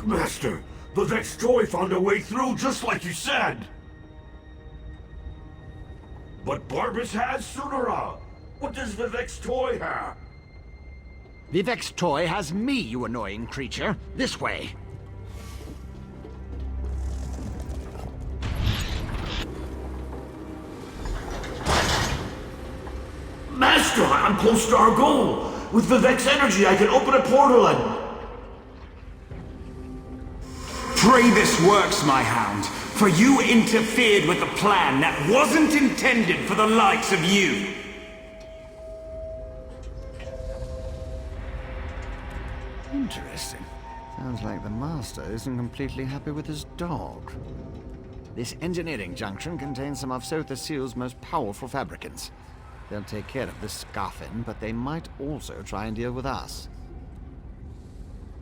Master, the Vex Toy found a way through just like you said! But Barbas has Sunara! What does the Vex Toy have? The Vex Toy has me, you annoying creature. This way. Master, I'm close to our goal! With the Vex energy, I can open a portal and... Pray this works, my hound, for you interfered with a plan that wasn't intended for the likes of you. Interesting. Sounds like the Master isn't completely happy with his dog. This engineering junction contains some of Sotha Seal's most powerful fabricants. They'll take care of the Scoffin, but they might also try and deal with us.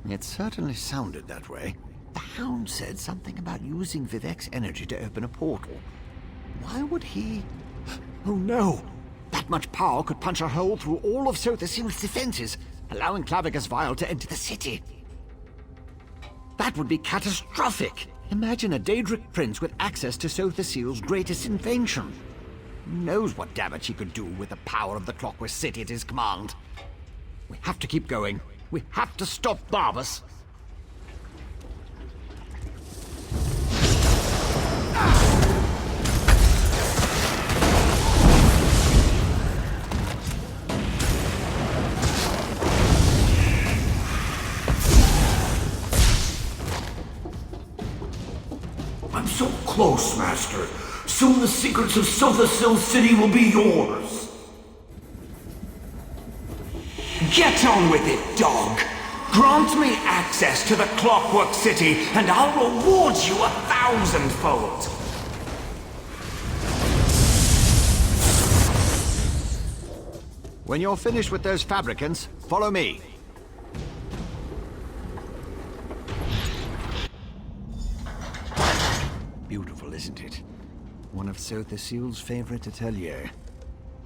It certainly sounded that way. The Hound said something about using Vivek's energy to open a portal. Why would he... Oh no! That much power could punch a hole through all of Sotha Seal's defenses, allowing Clavicus Vile to enter the city. That would be catastrophic! Imagine a Daedric prince with access to Sotha Seal's greatest invention. Who knows what damage he could do with the power of the Clockwork City at his command. We have to keep going. We have to stop Barbas. I'm so close, Master. Soon the secrets of Sotha Sil City will be yours. Get on with it, dog. Grant me access to the Clockwork City, and I'll reward you 1,000-fold. When you're finished with those fabricants, follow me. Beautiful, isn't it? One of Sotha Seal's favorite atelier.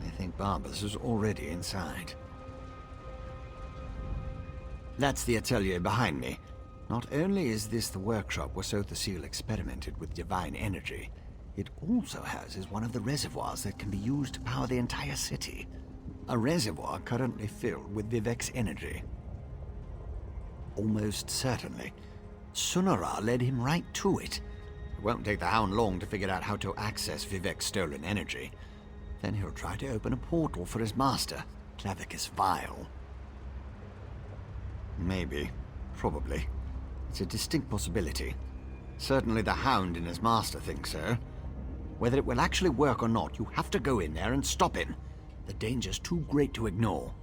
I think Barbas is already inside. That's the atelier behind me. Not only is this the workshop where Sotha Seal experimented with divine energy, it also houses one of the reservoirs that can be used to power the entire city. A reservoir currently filled with Vivek's energy. Almost certainly, Sunara led him right to it. It won't take the Hound long to figure out how to access Vivek's stolen energy. Then he'll try to open a portal for his master, Clavicus Vile. Maybe. Probably. It's a distinct possibility. Certainly the Hound and his master think so. Whether it will actually work or not, you have to go in there and stop him. The danger's too great to ignore.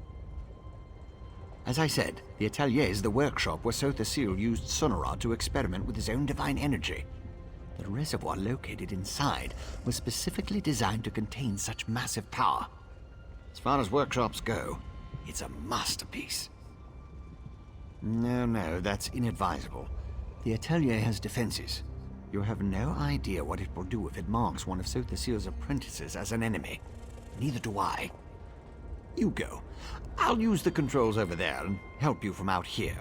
As I said, the atelier is the workshop where Sotha Seal used Sunara to experiment with his own divine energy. The reservoir located inside was specifically designed to contain such massive power. As far as workshops go, it's a masterpiece. No, that's inadvisable. The atelier has defenses. You have no idea what it will do if it marks one of Sotha Seal's apprentices as an enemy. Neither do I. You go. I'll use the controls over there and help you from out here.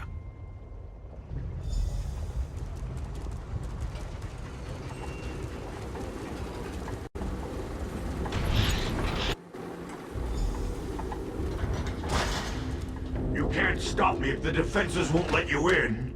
You can't stop me if the defenses won't let you in.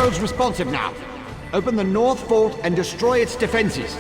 controls responsive now. Open the north vault and destroy its defenses.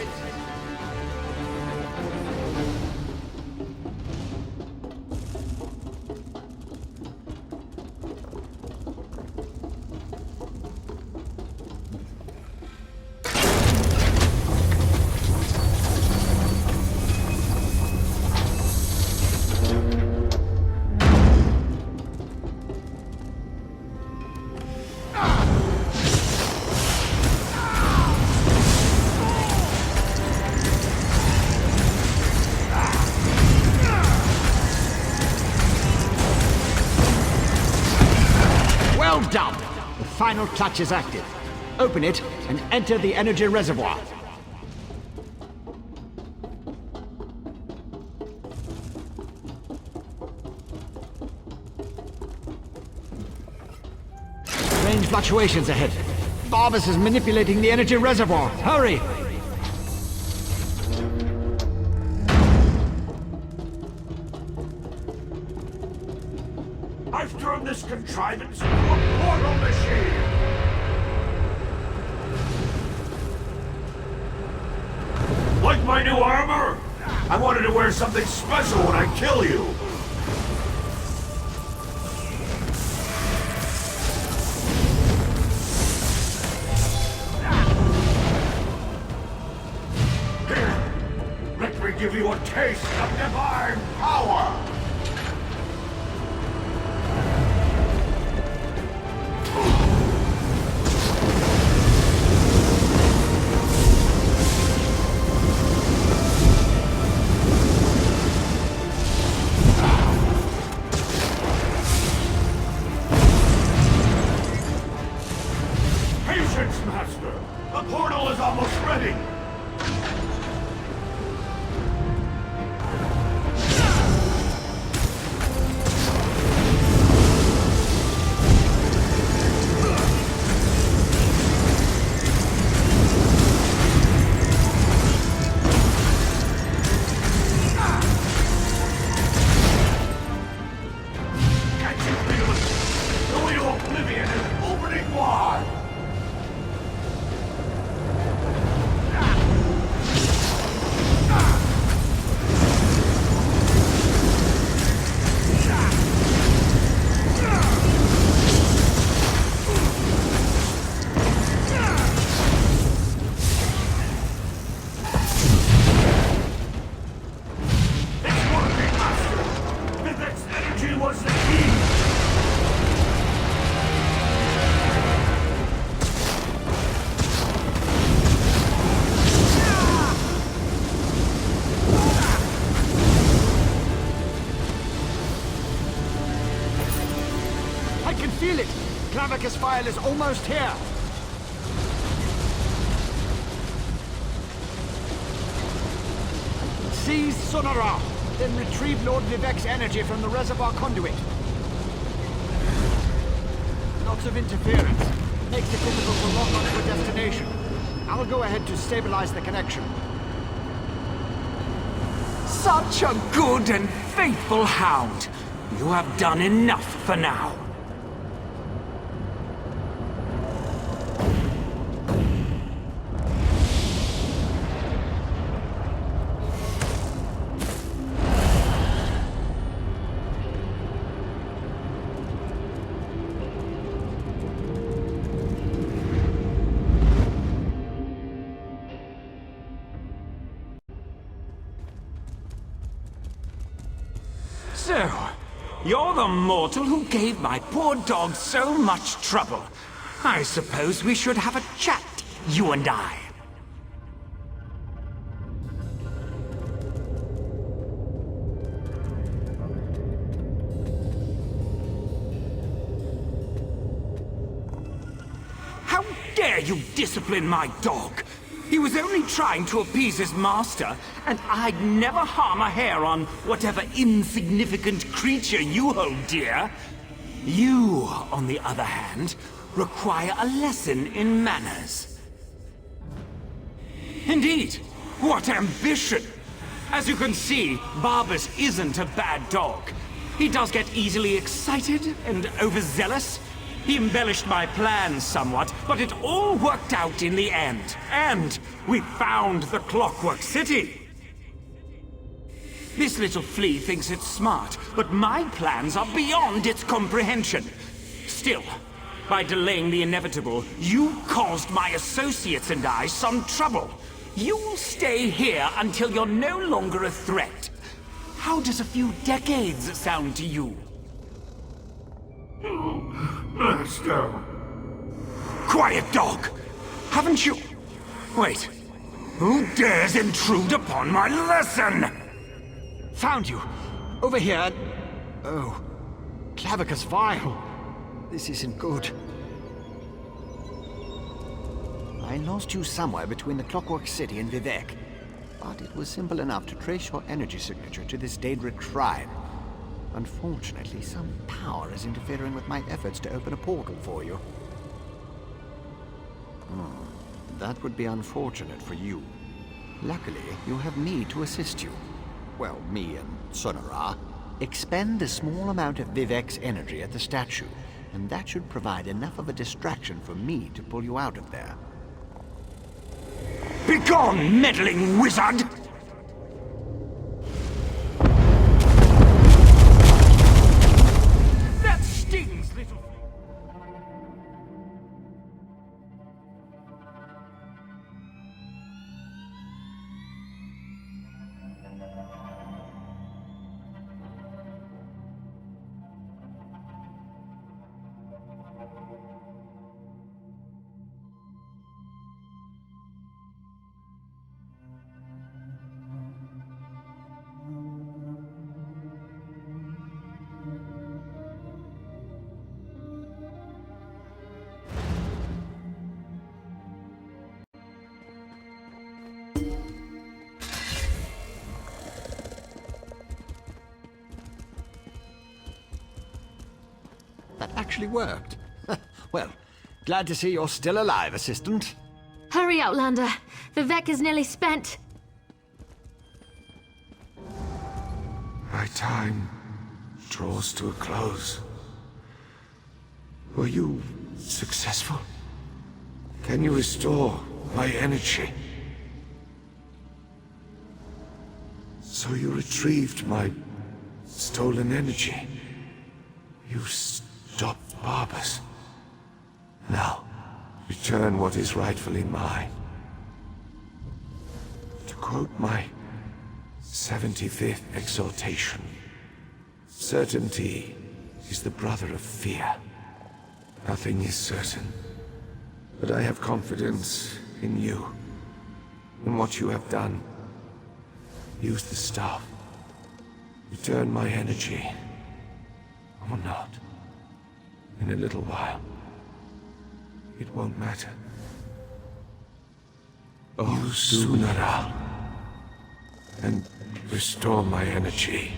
Well done! The final clutch is active. Open it and enter the energy reservoir. Range fluctuations ahead. Barbus is manipulating the energy reservoir. Hurry! I've turned this contrivance into a portal machine! Like my new armor? I wanted to wear something special when I kill you! Here, let me give you a taste of divine power! Patience, Master! The portal is almost ready! Can't you feel it? The wheel of oblivion is opening wide! It's working, Master! Vivek's energy was the key! I can feel it! Clavicus file is almost here! Seize Sonora, then retrieve Lord Vivek's energy from the reservoir conduit. Lots of interference. Makes it difficult to lock onto a destination. I'll go ahead to stabilize the connection. Such a good and faithful hound. You have done enough for now. So, you're the mortal who gave my poor dog so much trouble. I suppose we should have a chat, you and I. How dare you discipline my dog? He was only trying to appease his master, and I'd never harm a hair on whatever insignificant creature you hold dear. You, on the other hand, require a lesson in manners. Indeed, what ambition! As you can see, Barbus isn't a bad dog. He does get easily excited and overzealous. He embellished my plans somewhat, but it all worked out in the end. And we found the Clockwork City. This little flea thinks it's smart, but my plans are beyond its comprehension. Still, by delaying the inevitable, you caused my associates and I some trouble. You'll stay here until you're no longer a threat. How does a few decades sound to you? Master! Quiet, dog! Haven't you... Wait. Who dares intrude upon my lesson? Found you! Over here! Oh, Clavicus Vile! This isn't good. I lost you somewhere between the Clockwork City and Vivek, but it was simple enough to trace your energy signature to this Daedric shrine. Unfortunately, some power is interfering with my efforts to open a portal for you. That would be unfortunate for you. Luckily, you have me to assist you. Well, me and Sonara. Expend a small amount of Vivek's energy at the statue, and that should provide enough of a distraction for me to pull you out of there. Begone, meddling wizard! That stings, little... That actually worked. Well, glad to see you're still alive, Assistant. Hurry, Outlander. Vivek is nearly spent. My time draws to a close. Were you successful? Can you restore my energy? So you retrieved my stolen energy. You stopped Barbers. Now, return what is rightfully mine. To quote my 75th exhortation, certainty is the brother of fear. Nothing is certain, but I have confidence in you, in what you have done. Use the staff. Return my energy. Or not. In a little while. It won't matter. Oh, Sunara. And restore my energy.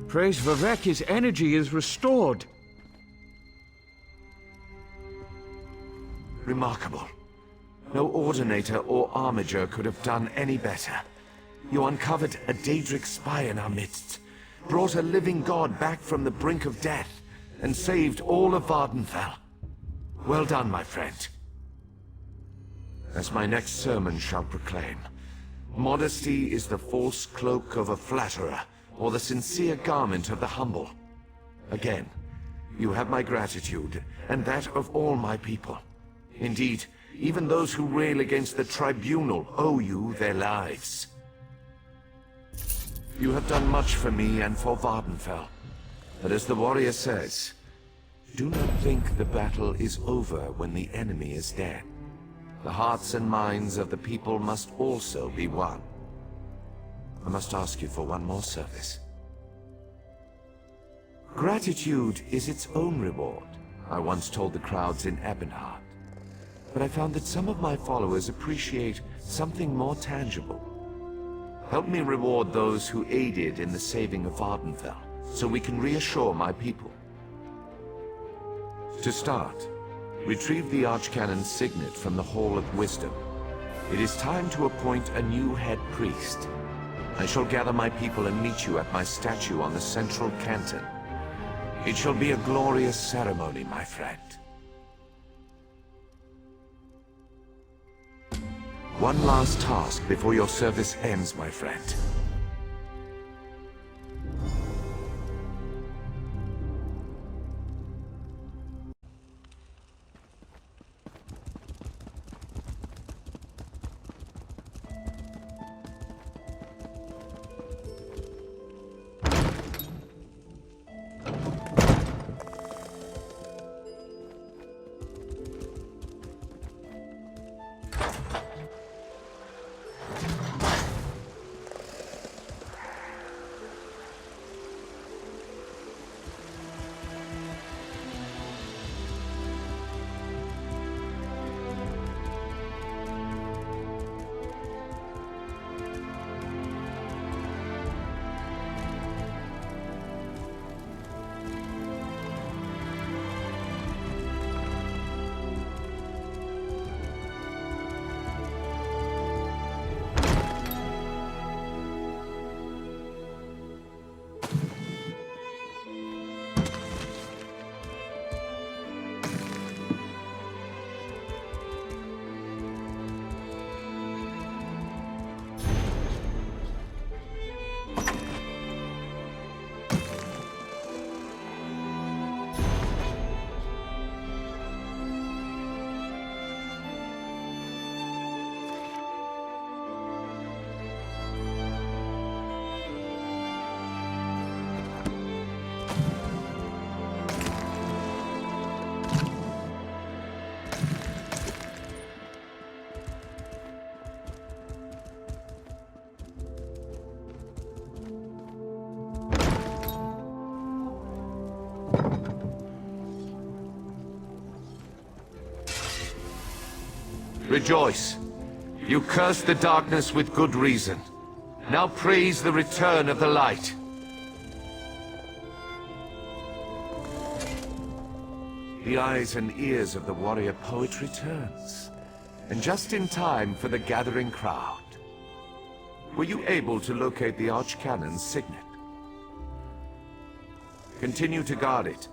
Praise Vivek, his energy is restored. Remarkable. No Ordinator or Armiger could have done any better. You uncovered a Daedric spy in our midst, brought a living god back from the brink of death, and saved all of Vardenfell. Well done, my friend. As my next sermon shall proclaim, modesty is the false cloak of a flatterer, or the sincere garment of the humble. Again, you have my gratitude, and that of all my people. Indeed, even those who rail against the tribunal owe you their lives. You have done much for me and for Vardenfell, but as the warrior says, do not think the battle is over when the enemy is dead. The hearts and minds of the people must also be won. I must ask you for one more service. Gratitude is its own reward, I once told the crowds in Ebonheart. But I found that some of my followers appreciate something more tangible. Help me reward those who aided in the saving of Vardenfell, so we can reassure my people. To start, retrieve the Archcannon's signet from the Hall of Wisdom. It is time to appoint a new head priest. I shall gather my people and meet you at my statue on the central canton. It shall be a glorious ceremony, my friend. One last task before your service ends, my friend. Rejoice. You cursed the darkness with good reason. Now praise the return of the light. The eyes and ears of the warrior poet returns. And just in time for the gathering crowd. Were you able to locate the Archcannon's signet? Continue to guard it,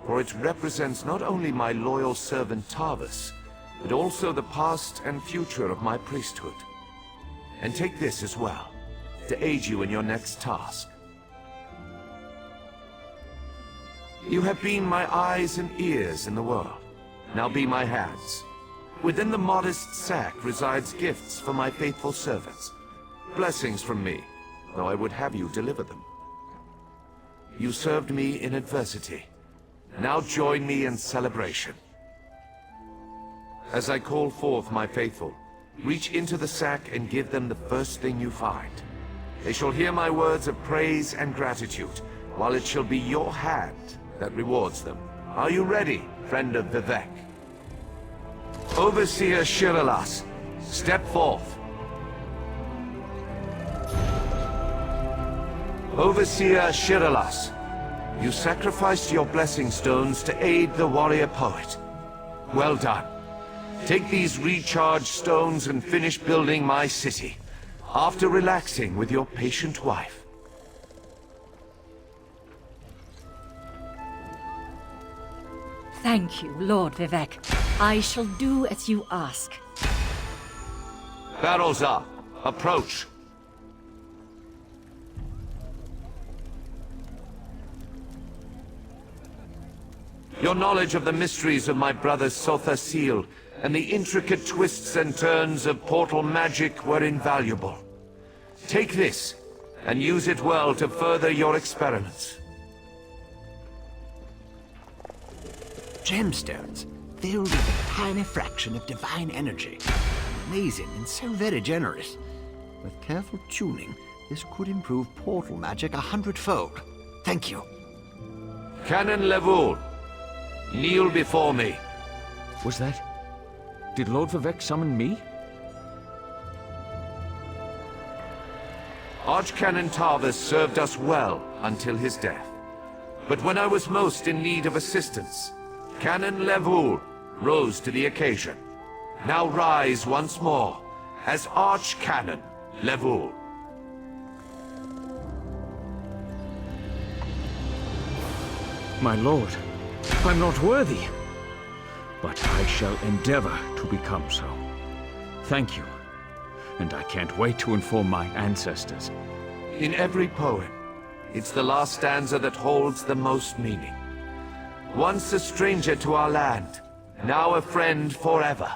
for it represents not only my loyal servant Tarvis, but also the past and future of my priesthood. And take this as well, to aid you in your next task. You have been my eyes and ears in the world. Now be my hands. Within the modest sack resides gifts for my faithful servants. Blessings from me, though I would have you deliver them. You served me in adversity. Now join me in celebration. As I call forth my faithful, reach into the sack and give them the first thing you find. They shall hear my words of praise and gratitude, while it shall be your hand that rewards them. Are you ready, friend of Vivek? Overseer Shiralas, step forth. Overseer Shiralas, you sacrificed your blessing stones to aid the warrior poet. Well done. Take these recharged stones and finish building my city, after relaxing with your patient wife. Thank you, Lord Vivek. I shall do as you ask. Barrels up. Approach. Your knowledge of the mysteries of my brother's Sotha seal and the intricate twists and turns of portal magic were invaluable. Take this, and use it well to further your experiments. Gemstones, filled with a tiny fraction of divine energy. Amazing and so very generous. With careful tuning, this could improve portal magic 100-fold. Thank you. Canon Levoul, kneel before me. Was that... Did Lord Vivek summon me? Archcanon Tarvis served us well until his death. But when I was most in need of assistance, Canon Levoul rose to the occasion. Now rise once more as Arch-Canon Levoul. My lord, I'm not worthy. But I shall endeavor to become so. Thank you. And I can't wait to inform my ancestors. In every poem, it's the last stanza that holds the most meaning. Once a stranger to our land, now a friend forever.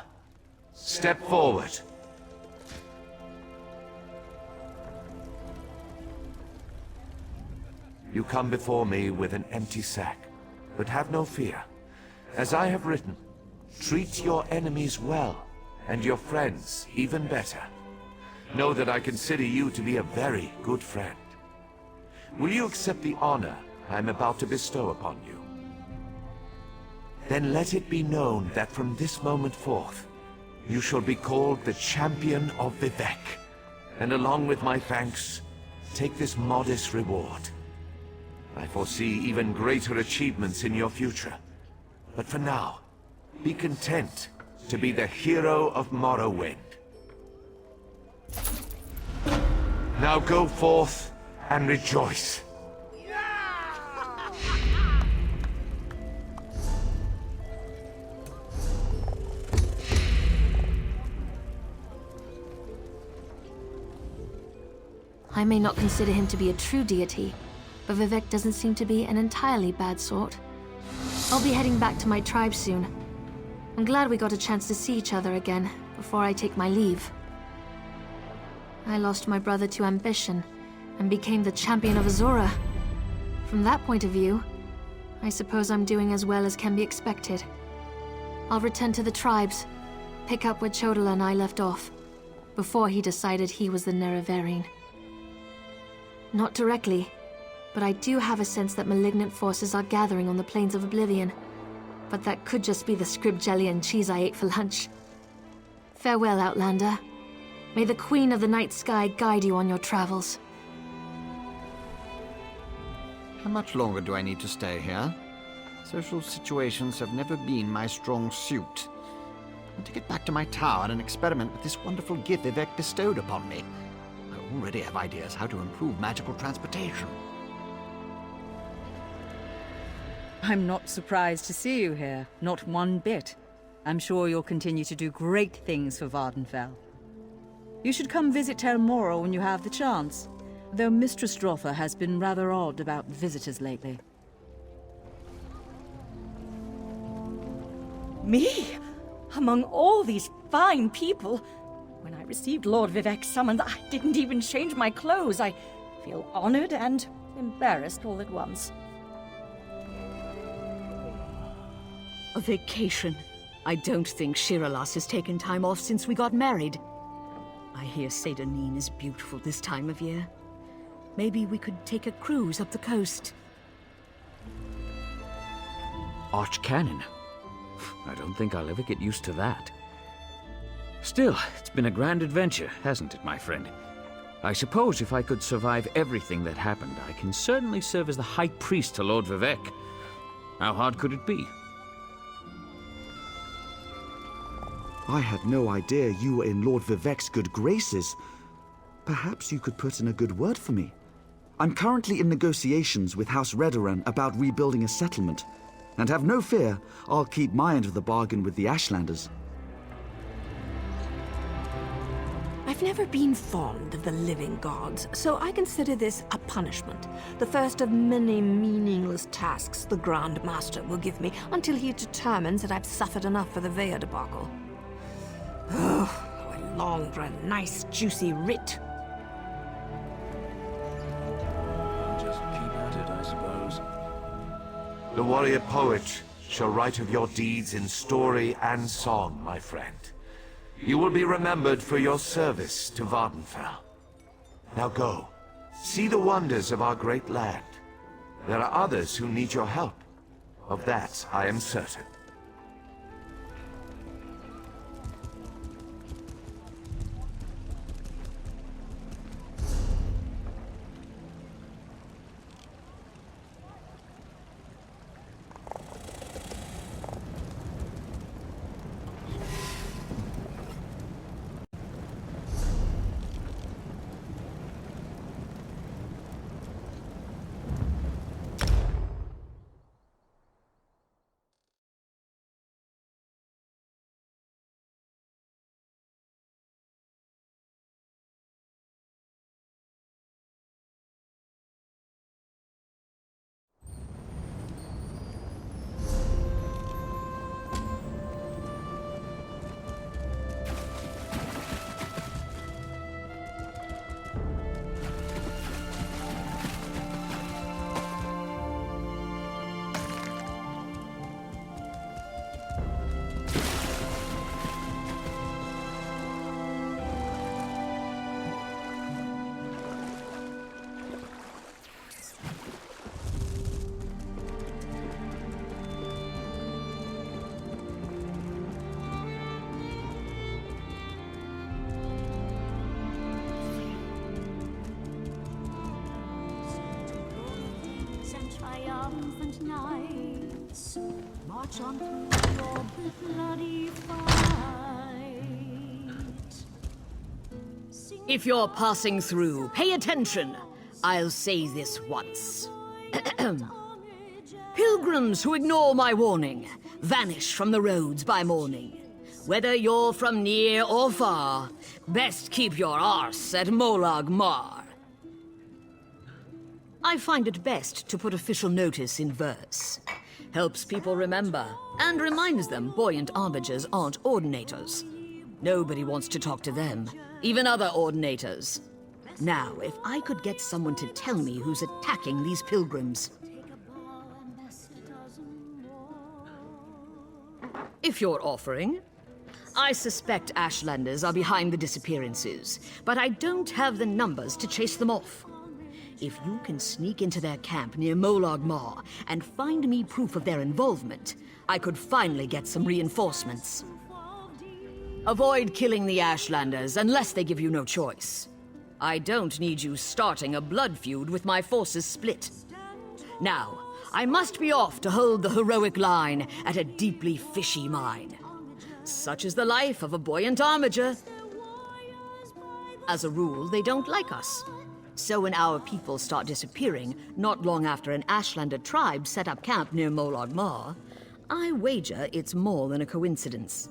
Step forward. You come before me with an empty sack, but have no fear. As I have written, treat your enemies well, and your friends even better. Know that I consider you to be a very good friend. Will you accept the honor I'm about to bestow upon you? Then let it be known that from this moment forth, you shall be called the Champion of Vivec, and along with my thanks, take this modest reward. I foresee even greater achievements in your future, but for now, be content to be the hero of Morrowind. Now go forth and rejoice. I may not consider him to be a true deity, but Vivec doesn't seem to be an entirely bad sort. I'll be heading back to my tribe soon. I'm glad we got a chance to see each other again before I take my leave. I lost my brother to ambition and became the champion of Azora. From that point of view, I suppose I'm doing as well as can be expected. I'll return to the tribes, pick up where Chodala and I left off, before he decided he was the Nerevarine. Not directly, but I do have a sense that malignant forces are gathering on the plains of Oblivion. But that could just be the scrib jelly and cheese I ate for lunch. Farewell, Outlander. May the Queen of the Night Sky guide you on your travels. How much longer do I need to stay here? Social situations have never been my strong suit. I want to get back to my tower and experiment with this wonderful gift Vivec bestowed upon me. I already have ideas how to improve magical transportation. I'm not surprised to see you here, not one bit. I'm sure you'll continue to do great things for Vardenfell. You should come visit Termora when you have the chance, though Mistress Drotha has been rather odd about visitors lately. Me? Among all these fine people? When I received Lord Vivec's summons, I didn't even change my clothes. I feel honored and embarrassed all at once. A vacation. I don't think Shiralas has taken time off since we got married. I hear Seydanine is beautiful this time of year. Maybe we could take a cruise up the coast. Arch-Canon? I don't think I'll ever get used to that. Still, it's been a grand adventure, hasn't it, my friend? I suppose if I could survive everything that happened, I can certainly serve as the High Priest to Lord Vivec. How hard could it be? I had no idea you were in Lord Vivec's good graces. Perhaps you could put in a good word for me. I'm currently in negotiations with House Redoran about rebuilding a settlement. And have no fear, I'll keep my end of the bargain with the Ashlanders. I've never been fond of the living gods, so I consider this a punishment. The first of many meaningless tasks the Grand Master will give me until he determines that I've suffered enough for the Vea debacle. Oh, I long for a nice, juicy writ. Just keep at it, I suppose. The warrior poet shall write of your deeds in story and song, my friend. You will be remembered for your service to Vardenfell. Now go, see the wonders of our great land. There are others who need your help. Of that, I am certain. knights march on through your bloody fight. If you're passing through, pay attention. I'll say this once. Pilgrims who ignore my warning, vanish from the roads by morning. Whether you're from near or far, best keep your arse at Molag Mar. I find it best to put official notice in verse. Helps people remember, and reminds them buoyant arbigers aren't ordinators. Nobody wants to talk to them, even other ordinators. Now, if I could get someone to tell me who's attacking these pilgrims. If you're offering. I suspect Ashlanders are behind the disappearances, but I don't have the numbers to chase them off. If you can sneak into their camp near Molag Mar and find me proof of their involvement, I could finally get some reinforcements. Avoid killing the Ashlanders unless they give you no choice. I don't need you starting a blood feud with my forces split. Now, I must be off to hold the heroic line at a deeply fishy mine. Such is the life of a buoyant armiger. As a rule, they don't like us. So when our people start disappearing, not long after an Ashlander tribe set up camp near Molag Mar, I wager it's more than a coincidence.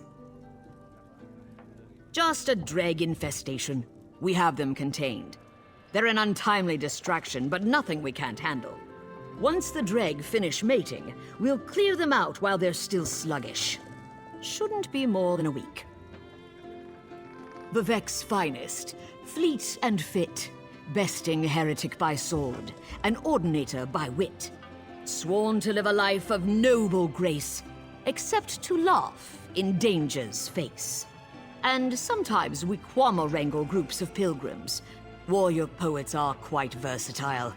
Just a dreg infestation. We have them contained. They're an untimely distraction, but nothing we can't handle. Once the dreg finish mating, we'll clear them out while they're still sluggish. Shouldn't be more than a week. Vivek's finest, fleet and fit, besting heretic by sword, an ordinator by wit, sworn to live a life of noble grace, except to laugh in danger's face. And sometimes we quammer wrangle groups of pilgrims. Warrior poets are quite versatile.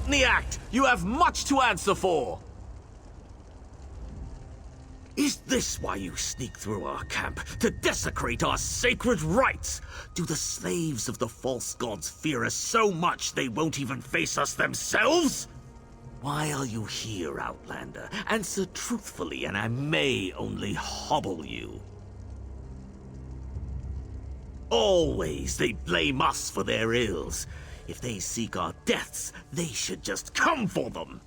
in the act! You have much to answer for! Is this why you sneak through our camp? To desecrate our sacred rites? Do the slaves of the false gods fear us so much they won't even face us themselves? Why are you here, Outlander? Answer truthfully, and I may only hobble you. Always they blame us for their ills. If they seek our deaths, they should just come for them.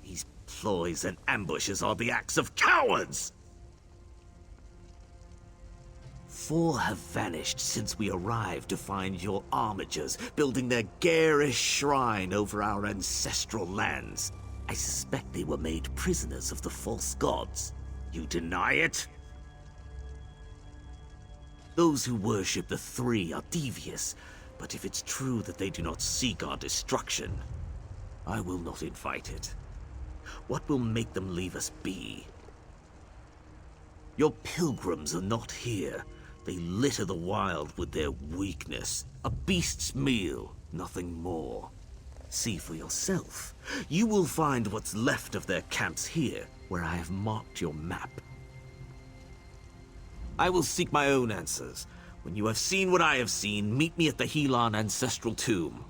These ploys and ambushes are the acts of cowards! 4 have vanished since we arrived to find your armigers building their garish shrine over our ancestral lands. I suspect they were made prisoners of the false gods. You deny it? Those who worship the 3 are devious, but if it's true that they do not seek our destruction, I will not invite it. What will make them leave us be? Your pilgrims are not here. They litter the wild with their weakness. A beast's meal, nothing more. See for yourself. You will find what's left of their camps here, where I have marked your map. I will seek my own answers. When you have seen what I have seen, meet me at the Helan ancestral tomb.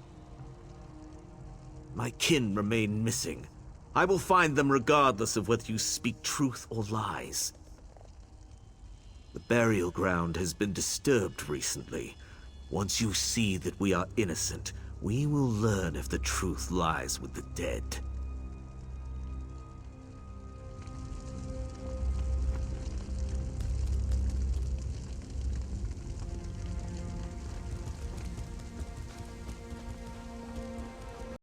My kin remain missing. I will find them regardless of whether you speak truth or lies. The burial ground has been disturbed recently. Once you see that we are innocent, we will learn if the truth lies with the dead.